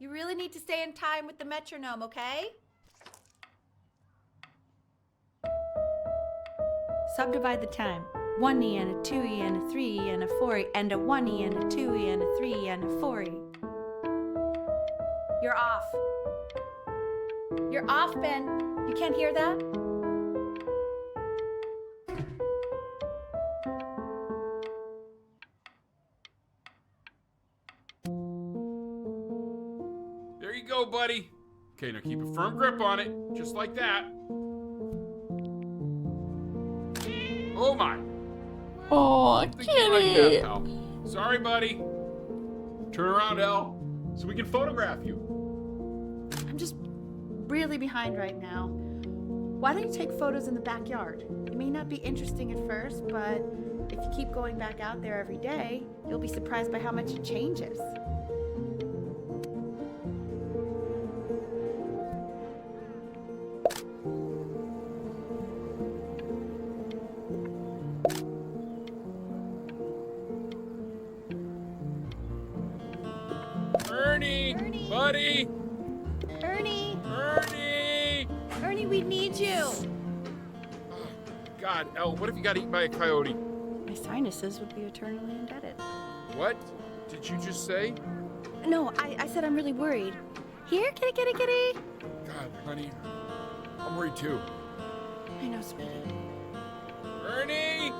You really need to stay in time with the metronome, okay? Subdivide the time. 1E and a 2E and a 3E and a 4E and a 1E and a 2E and a 3E and a 4E. You're off. You're off, Ben. You can't hear that? There you go, buddy. Okay, now keep a firm grip on it, just like that. Oh my. Oh, I think you like that, kitty. pal. Sorry, buddy. Turn around, Elle, so we can photograph you. I'm just really behind right now. Why don't you take photos in the backyard? It may not be interesting at first, but if you keep going back out there every day, you'll be surprised by how much it changes. Ernie! Buddy! Ernie! Ernie! We need you! God, Elle, what if you got eaten by a coyote? My sinuses would be eternally indebted. What did you just say? No, I said I'm really worried. Here, kitty, kitty, kitty! God, honey, I'm worried too. I know, sweetie. Ernie!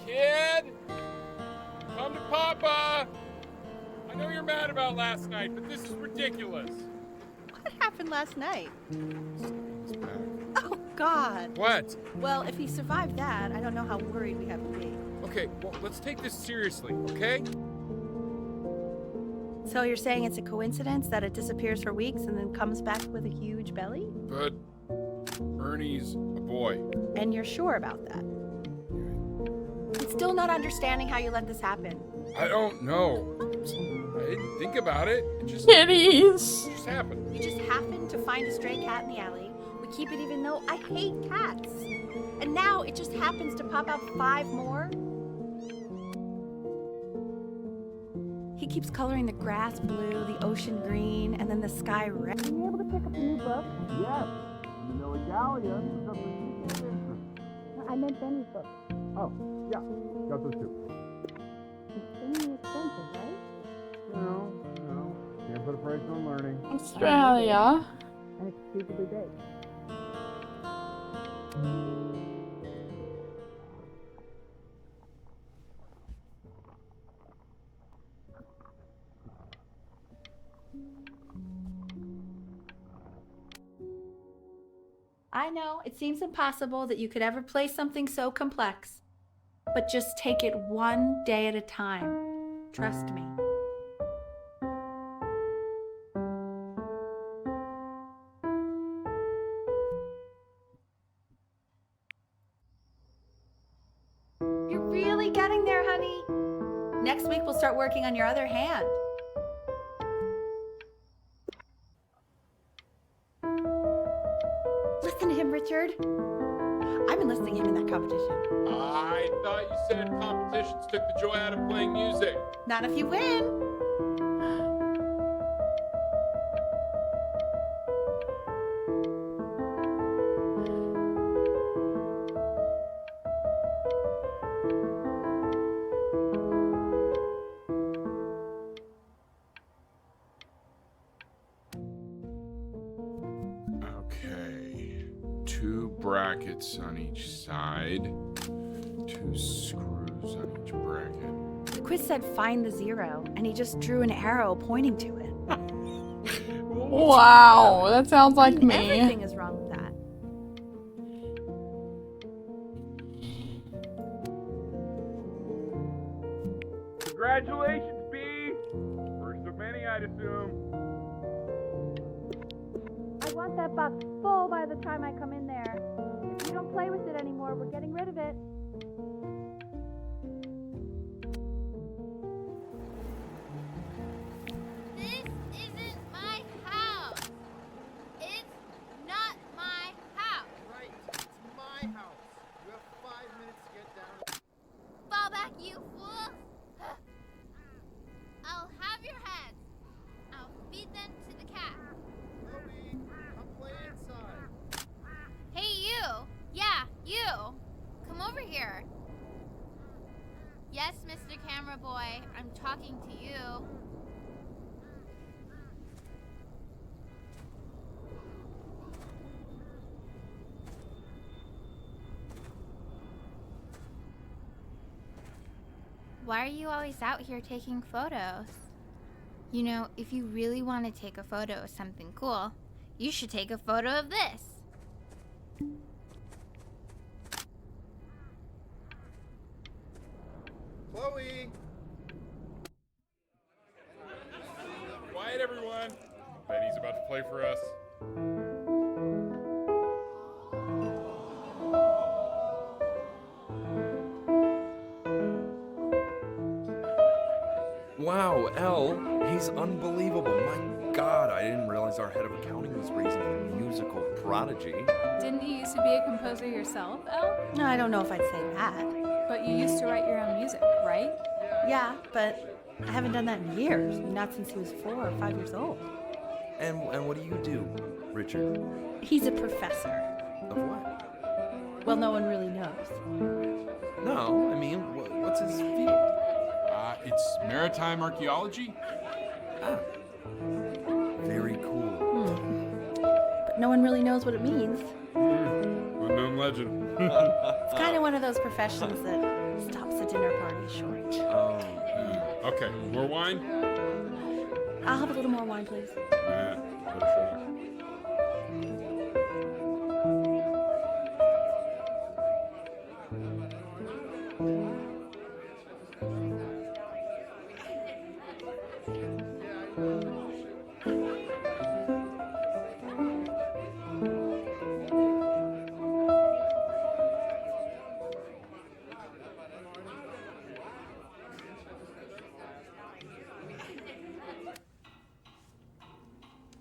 Kid! Come to Papa! I know you're mad about last night, but this is ridiculous. What happened last night? He's back. Oh, God. What? Well, if he survived that, I don't know how worried we have to be. Okay, well, let's take this seriously, okay? So you're saying it's a coincidence that it disappears for weeks and then comes back with a huge belly? But Ernie's a boy. And you're sure about that? I'm still not understanding how you let this happen. I don't know. I didn't think about it. It just Kitties. happened. You just happened to find a stray cat in the alley. We keep it even though I hate cats. And now it just happens to pop out 5 more. He keeps coloring the grass blue, the ocean green, and then the sky red. Are you able to pick up a new book? Yes. You know Italian. Something. I meant Benny's book. Oh, yeah. Got those two. Extremely expensive, right? No. Can't put a price on learning. Australia. And it's stupidly big. I know, it seems impossible that you could ever play something so complex. But just take it one day at a time. Trust me. You're really getting there, honey. Next week we'll start working on your other hand. Listen to him, Richard. I'm enlisting him in that competition. I thought you said competitions took the joy out of playing music. Not if you win. Okay. 2 brackets on each side. 2 screws on each bracket. The quiz said find the 0, and he just drew an arrow pointing to it. Wow, that sounds like me. Everything is wrong with that. Congratulations, B! First of many, I'd assume. I want that box full by the time I come in there. If you don't play with it anymore, we're getting rid of it. This isn't my house. It's not my house. Right. It's my house. You have 5 minutes to get down. Fall back, you fool. I'll have your head. I'll feed Yes, Mr. Camera Boy, I'm talking to you. Why are you always out here taking photos? You know, if you really want to take a photo of something cool, you should take a photo of this. Chloe! Quiet, everyone. Benny's about to play for us. Wow, Elle, he's unbelievable. My God, I didn't realize our head of accounting was raising a musical prodigy. Didn't you used to be a composer yourself, Elle? No, I don't know if I'd say that. But you used to write your own music, right? Yeah, but I haven't done that in years. Not since he was 4 or 5 years old. And what do you do, Richard? He's a professor. Of what? Well, no one really knows. No, I mean, what's his field? It's maritime archaeology. Ah, very cool. But no one really knows what it means. Unknown legend. It's kind of one of those professions that stops a dinner party short. Okay, more wine? I'll have a little more wine, please.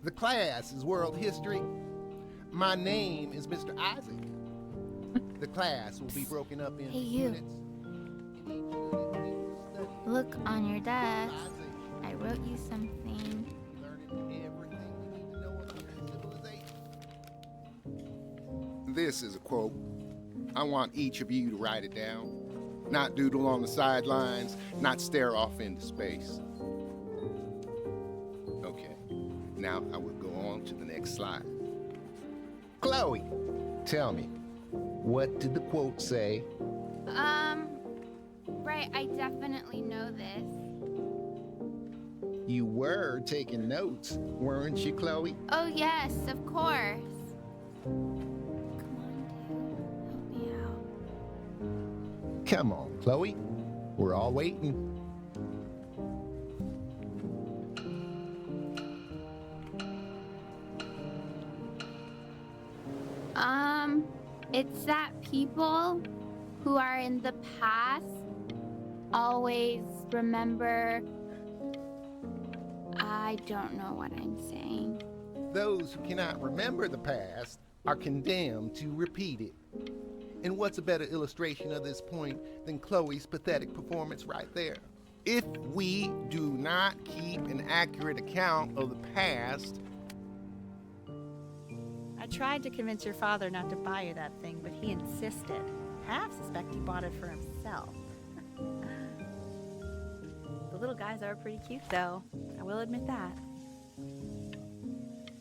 The class is world history. My name is Mr. Isaac. The class will be broken up into Hey, you. units. In each unit, we will study Look on your desk. Isaac, I wrote you something. learning everything we need to know about civilization. This is a quote. I want each of you to write it down. Not doodle on the sidelines, not stare off into space. Okay, now I will go on to the next slide. Chloe, tell me, what did the quote say? Right, I definitely know this. You were taking notes, weren't you, Chloe? Oh, yes, of course. Come on, dude. Help me out. Come on, Chloe. We're all waiting. It's that people who are in the past always remember. I don't know what I'm saying. Those who cannot remember the past are condemned to repeat it. And what's a better illustration of this point than Chloe's pathetic performance right there? If we do not keep an accurate account of the past, I tried to convince your father not to buy you that thing, but he insisted. Half suspect he bought it for himself. The little guys are pretty cute, though. I will admit that.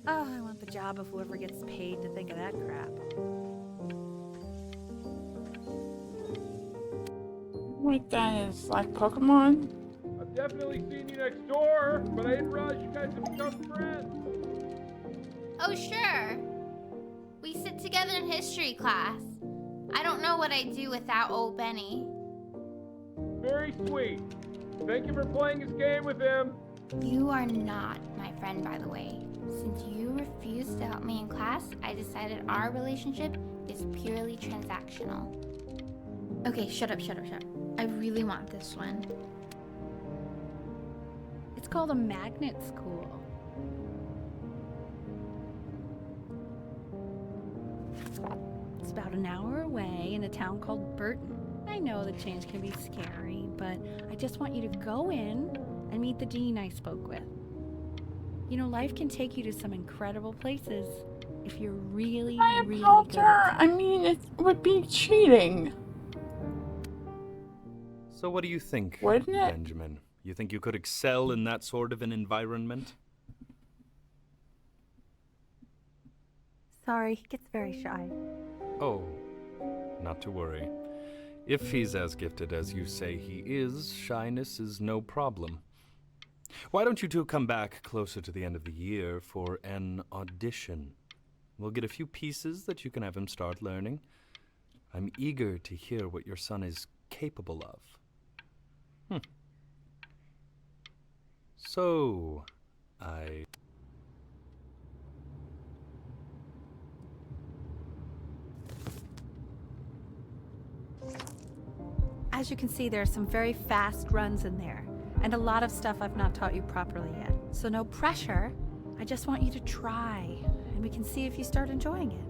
Oh, I want the job of whoever gets paid to think of that crap. Wait, that is like Pokemon? I've definitely seen you next door, but I didn't realize you guys have become friends. Oh, sure. We sit together in history class. I don't know what I'd do without old Benny. Very sweet. Thank you for playing this game with him. You are not my friend, by the way. Since you refused to help me in class, I decided our relationship is purely transactional. Okay, shut up. I really want this one. It's called a magnet school. It's about an hour away in a town called Burton. I know the change can be scary, but I just want you to go in and meet the dean I spoke with. You know, life can take you to some incredible places if you're really, I have really helped good. her. I mean, it would be cheating. So what do you think, Wouldn't it? Benjamin? You think you could excel in that sort of an environment? Sorry, he gets very shy. Oh, not to worry. If he's as gifted as you say he is, shyness is no problem. Why don't you two come back closer to the end of the year for an audition? We'll get a few pieces that you can have him start learning. I'm eager to hear what your son is capable of. So, As you can see, there are some very fast runs in there, and a lot of stuff I've not taught you properly yet. So no pressure. I just want you to try, and we can see if you start enjoying it.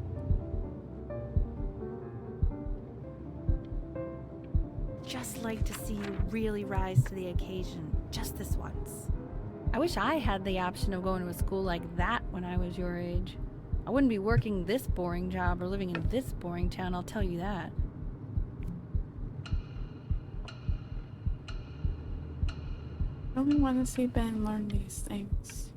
Just like to see you really rise to the occasion, just this once. I wish I had the option of going to a school like that when I was your age. I wouldn't be working this boring job or living in this boring town, I'll tell you that. I only want to see Ben learn these things.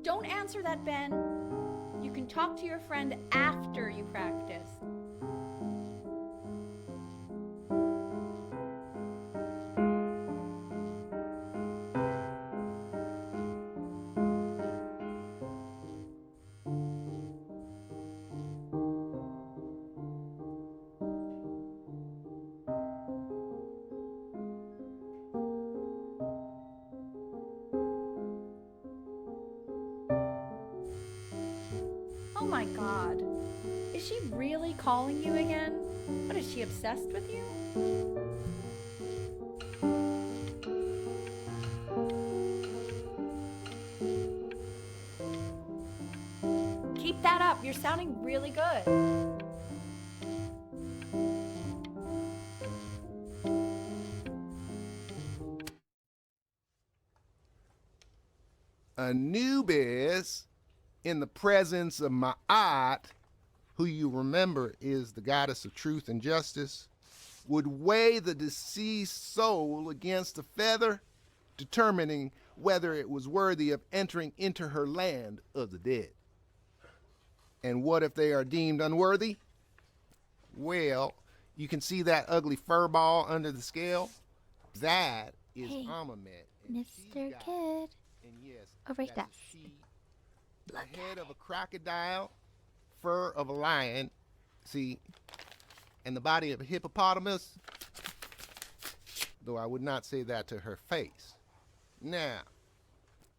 Don't answer that, Ben. You can talk to your friend after you practice. Oh my God. Is she really calling you again? What, is she obsessed with you? Keep that up. You're sounding really good. Anubis, in the presence of Ma'at, who you remember is the goddess of truth and justice, would weigh the deceased soul against a feather, determining whether it was worthy of entering into her land of the dead. And what if they are deemed unworthy? Well, you can see that ugly fur ball under the scale? That is Hey, Amamet. and Mr. she's got- Kid. And yes, Over that there. is she. The head of a crocodile, fur of a lion, see, and the body of a hippopotamus, though I would not say that to her face. Now,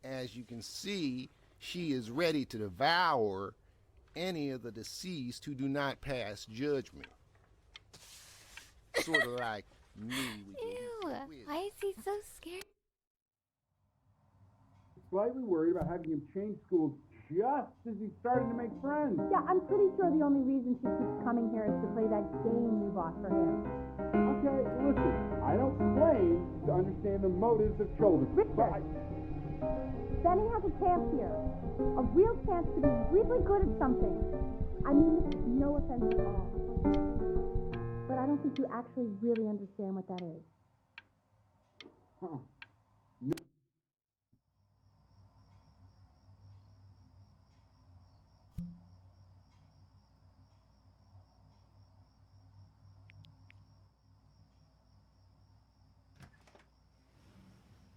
as you can see, she is ready to devour any of the deceased who do not pass judgment. Sort of like me. Ew, why is he so scared? Slightly worried about having him change schools just as he's starting to make friends. Yeah, I'm pretty sure the only reason she keeps coming here is to play that game you bought for him. Okay, listen, I don't claim to understand the motives of children. Richard! Benny has a chance here. A real chance to be really good at something. I mean, this is no offense at all. But I don't think you actually really understand what that is. Huh.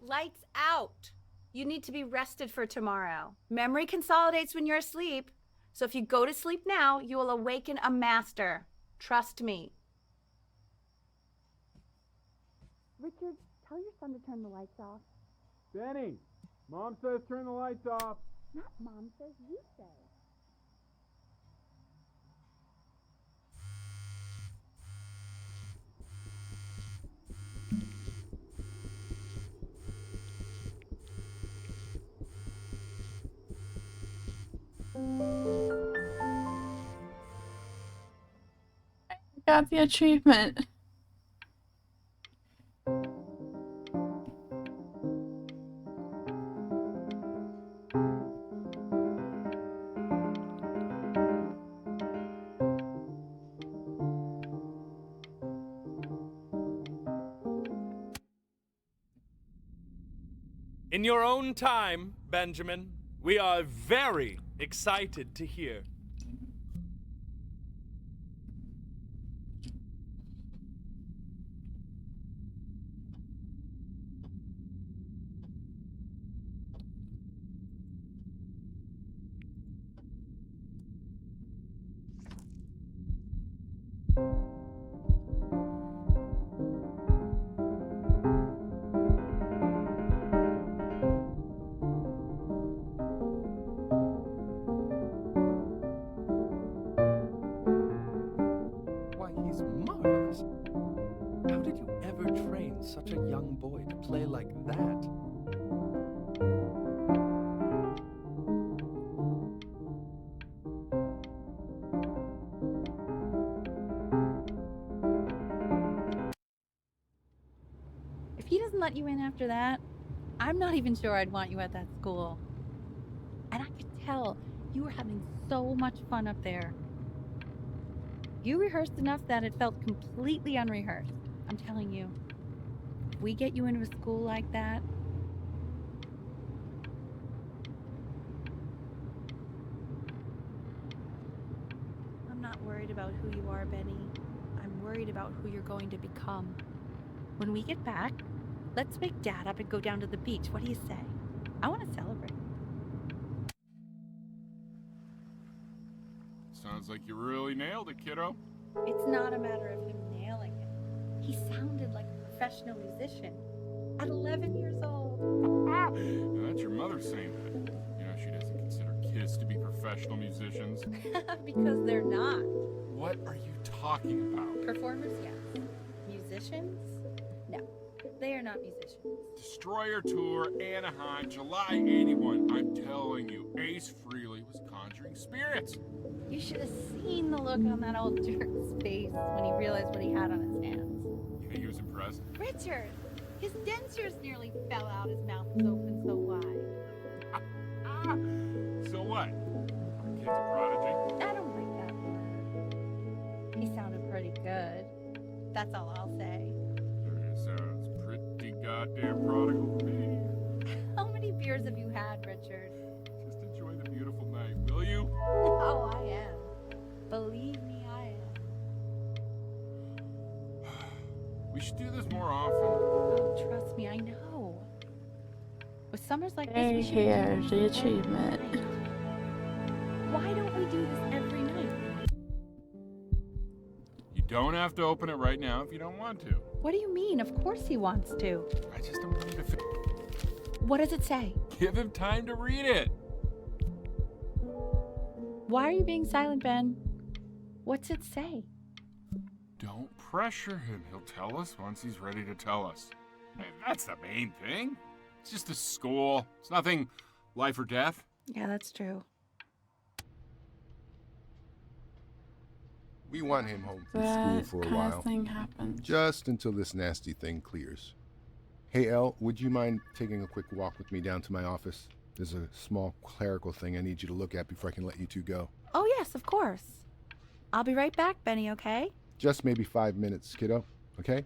Lights out. You need to be rested for tomorrow. Memory consolidates when you're asleep. So if you go to sleep now, you will awaken a master. Trust me. Richard, tell your son to turn the lights off. Benny, Mom says turn the lights off. Not Mom says, you say. Got the achievement. In your own time, Benjamin, we are very excited to hear. Why, he's marvelous. How did you ever train such a young boy to play like that? If he doesn't let you in after that, I'm not even sure I'd want you at that school. And I could tell you were having so much fun up there. You rehearsed enough that it felt completely unrehearsed. I'm telling you, if we get you into a school like that, I'm not worried about who you are, Benny. I'm worried about who you're going to become. When we get back, let's wake Dad up and go down to the beach. What do you say? I want to celebrate. Sounds like you really nailed it, kiddo. It's not a matter of him nailing it. He sounded like a professional musician at 11 years old. Now that's your mother saying that. You know, she doesn't consider kids to be professional musicians. Because they're not. What are you talking about? Performers, yes. Musicians? No. They are not musicians. Destroyer Tour, Anaheim, July 81. I'm telling you, Ace Frehley was conjuring spirits. You should have seen the look on that old jerk's face when he realized what he had on his hands. You think he was impressed? Richard! His dentures nearly fell out. His mouth was open so wide. So what? Our kid's a prodigy? I don't like that word. He sounded pretty good. That's all I'll say. It sounds pretty goddamn prodigal to me. How many beers have you had, Richard? Just enjoy the beautiful night, will you? Oh, I am. Believe me, I am. We should do this more often. Oh, trust me, I know. With summers like this, we Hey, should here, do the achievement. Why don't we do this every night? You don't have to open it right now if you don't want to. What do you mean? Of course he wants to. I just don't want him to What does it say? give him time to read it. Why are you being silent, Ben? What's it say? Don't pressure him. He'll tell us once he's ready to tell us. Hey, that's the main thing. It's just a school. It's nothing life or death. Yeah, that's true. We want him home from That school for a kind while. of thing happens. Just until this nasty thing clears. Hey, Elle, would you mind taking a quick walk with me down to my office? There's a small clerical thing I need you to look at before I can let you two go. Oh, yes, of course. I'll be right back, Benny, okay? Just maybe 5 minutes, kiddo, okay?